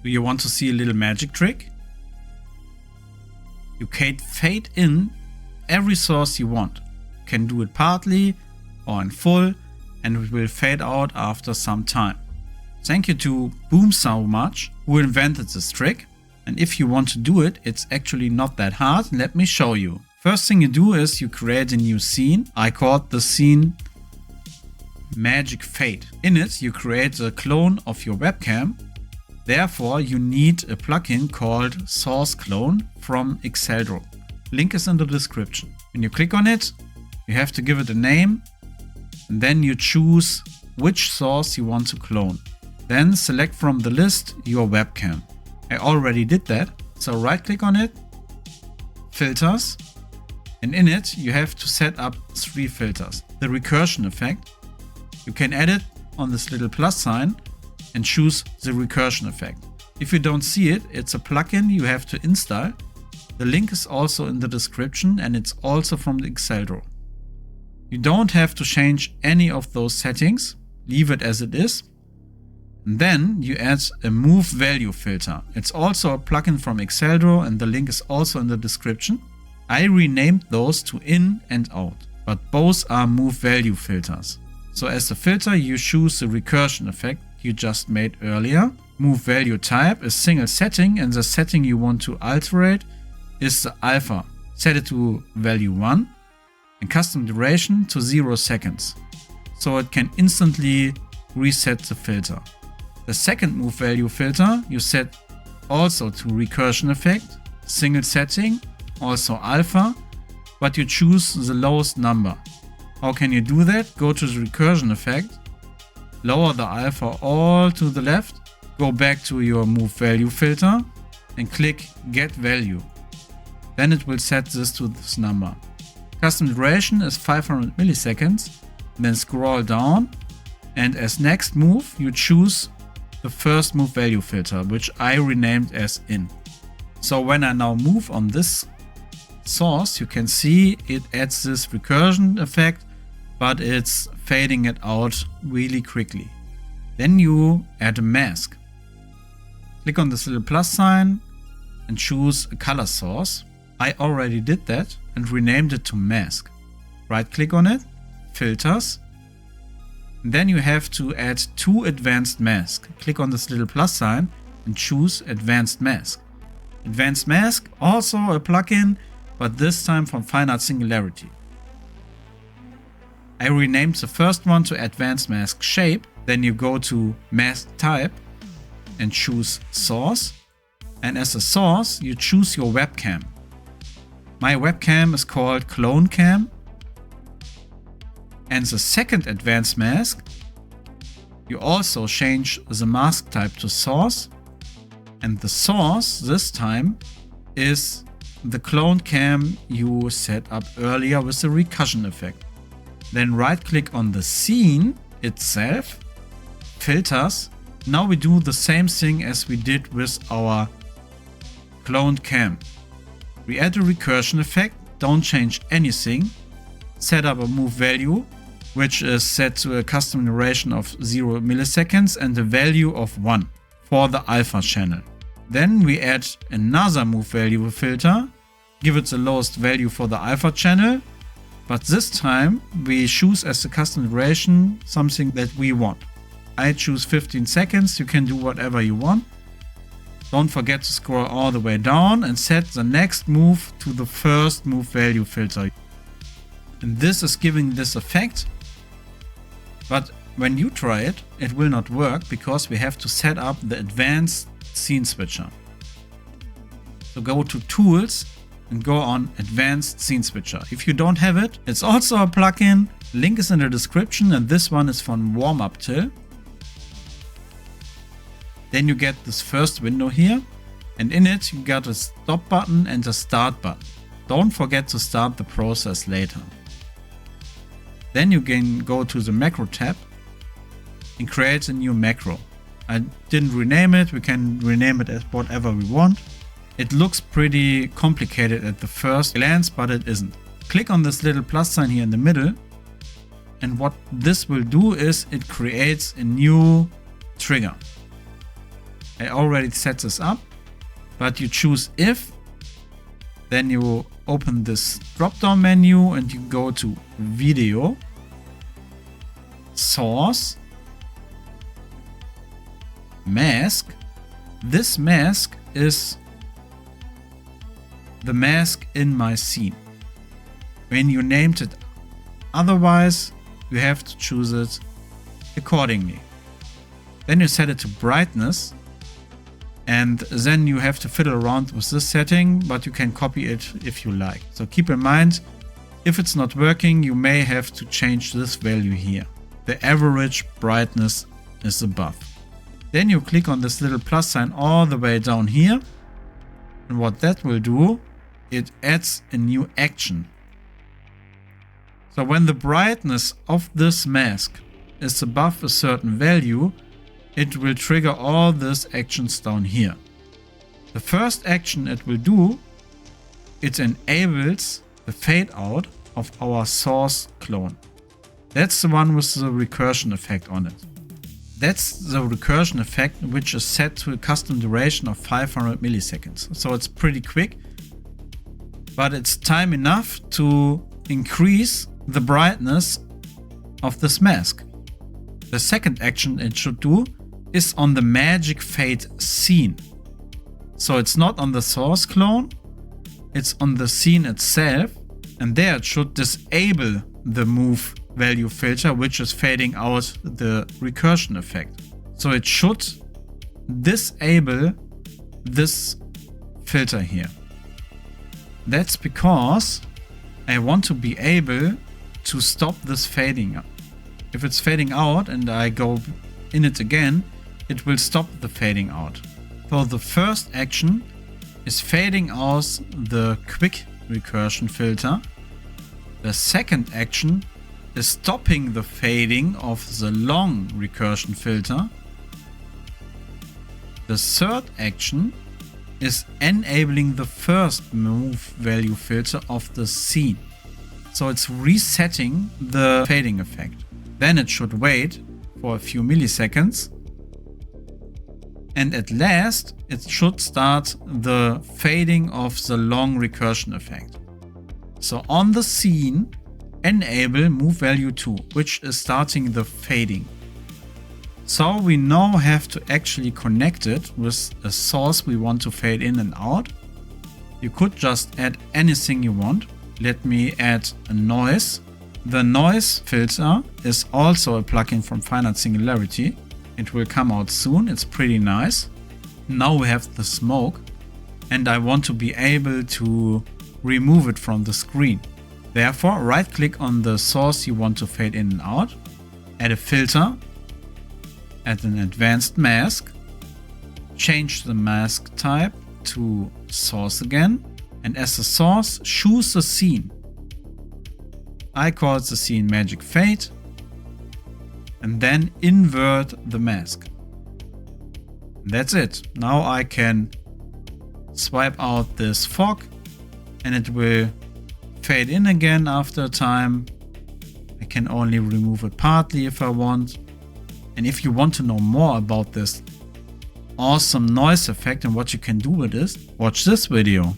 Do you want to see a little magic trick? You can fade in every source you want. You can do it partly or in full, and it will fade out after some time. Thank you to Boom so much, who invented this trick. And if you want to do it, it's actually not that hard. Let me show you. First thing you do is you create a new scene. I called the scene Magic Fade. In it, you create a clone of your webcam. Therefore, you need a plugin called Source Clone from Exceldro. Link is in the description. When you click on it, you have to give it a name. And then you choose which source you want to clone. Then select from the list your webcam. I already did that. So right click on it, filters. And in it, you have to set up 3 filters. The recursion effect. You can add it on this little plus sign and choose the recursion effect. If you don't see it, it's a plugin you have to install. The link is also in the description and it's also from the Exceldro. You don't have to change any of those settings. Leave it as it is. And then you add a move value filter. It's also a plugin from Exceldro and the link is also in the description. I renamed those to in and out, but both are move value filters. So as the filter, you choose the recursion effect you just made earlier. Move value type is single setting and the setting you want to alterate is the alpha. Set it to value 1 and custom duration to 0 seconds. So it can instantly reset the filter. The second move value filter you set also to recursion effect, single setting, also alpha, but you choose the lowest number. How can you do that? Go to the recursion effect, lower the alpha all to the left, go back to your move value filter and click get value. Then it will set this to this number. Custom duration is 500 milliseconds. Then scroll down and as next move you choose the first move value filter, which I renamed as in. So when I now move on this source, you can see it adds this recursion effect, but it's fading it out really quickly. Then you add a mask. Click on this little plus sign and choose a color source. I already did that and renamed it to mask. Right click on it, filters. And then you have to add 2 advanced masks. Click on this little plus sign and choose advanced mask. Advanced mask, also a plugin, but this time from Fine Art Singularity. I renamed the first one to Advanced Mask Shape. Then you go to Mask Type and choose Source. And as a source, you choose your webcam. My webcam is called Clone Cam. And the second advanced mask, you also change the mask type to source. And the source this time is the clone cam you set up earlier with the recursion effect. Then right click on the scene itself, filters. Now we do the same thing as we did with our cloned cam. We add a recursion effect, don't change anything. Set up a move value, which is set to a custom duration of 0 milliseconds and a value of 1 for the alpha channel. Then we add another move value filter, give it the lowest value for the alpha channel, but this time we choose as the custom duration something that we want. I choose 15 seconds, you can do whatever you want. Don't forget to scroll all the way down and set the next move to the first move value filter. And this is giving this effect. But when you try it, it will not work because we have to set up the advanced scene switcher. So go to Tools and go on Advanced Scene Switcher. If you don't have it, it's also a plugin. Link is in the description and this one is from Warm Up Till. Then you get this first window here and in it you got a stop button and a start button. Don't forget to start the process later. Then you can go to the macro tab and create a new macro. I didn't rename it, we can rename it as whatever we want. It looks pretty complicated at the first glance, but it isn't. Click on this little plus sign here in the middle and what this will do is it creates a new trigger. I already set this up, but you choose if, then you open this drop down menu and you go to video, source, mask. This mask is the mask in my scene. When you named it otherwise, you have to choose it accordingly. Then you set it to brightness, and then you have to fiddle around with this setting, but you can copy it if you like. So keep in mind, if it's not working, you may have to change this value here. The average brightness is above. Then you click on this little plus sign all the way down here, and what that will do, it adds a new action. So when the brightness of this mask is above a certain value, it will trigger all these actions down here. The first action it will do, it enables the fade out of our source clone. That's the one with the recursion effect on it. That's the recursion effect, which is set to a custom duration of 500 milliseconds. So it's pretty quick, but it's time enough to increase the brightness of this mask. The second action it should do is on the magic fade scene. So it's not on the source clone, it's on the scene itself, and there it should disable the move value filter, which is fading out the recursion effect. So it should disable this filter here. That's because I want to be able to stop this fading up. If it's fading out and I go in it again, it will stop the fading out. So the first action is fading out the quick recursion filter. The second action is stopping the fading of the long recursion filter. The third action is enabling the first move value filter of the scene. So it's resetting the fading effect. Then it should wait for a few milliseconds. And at last, it should start the fading of the long recursion effect. So on the scene, enable move value 2, which is starting the fading. So we now have to actually connect it with a source we want to fade in and out. You could just add anything you want. Let me add a noise. The noise filter is also a plugin from Finite Singularity. It will come out soon. It's pretty nice. Now we have the smoke, and I want to be able to remove it from the screen. Therefore, right click on the source you want to fade in and out, add a filter, add an advanced mask, change the mask type to source again, and as the source, choose the scene. I call the scene Magic Fade, and then invert the mask. That's it. Now I can swipe out this fog and it will fade in again after a time. I can only remove it partly if I want. And if you want to know more about this awesome noise effect and what you can do with this, watch this video.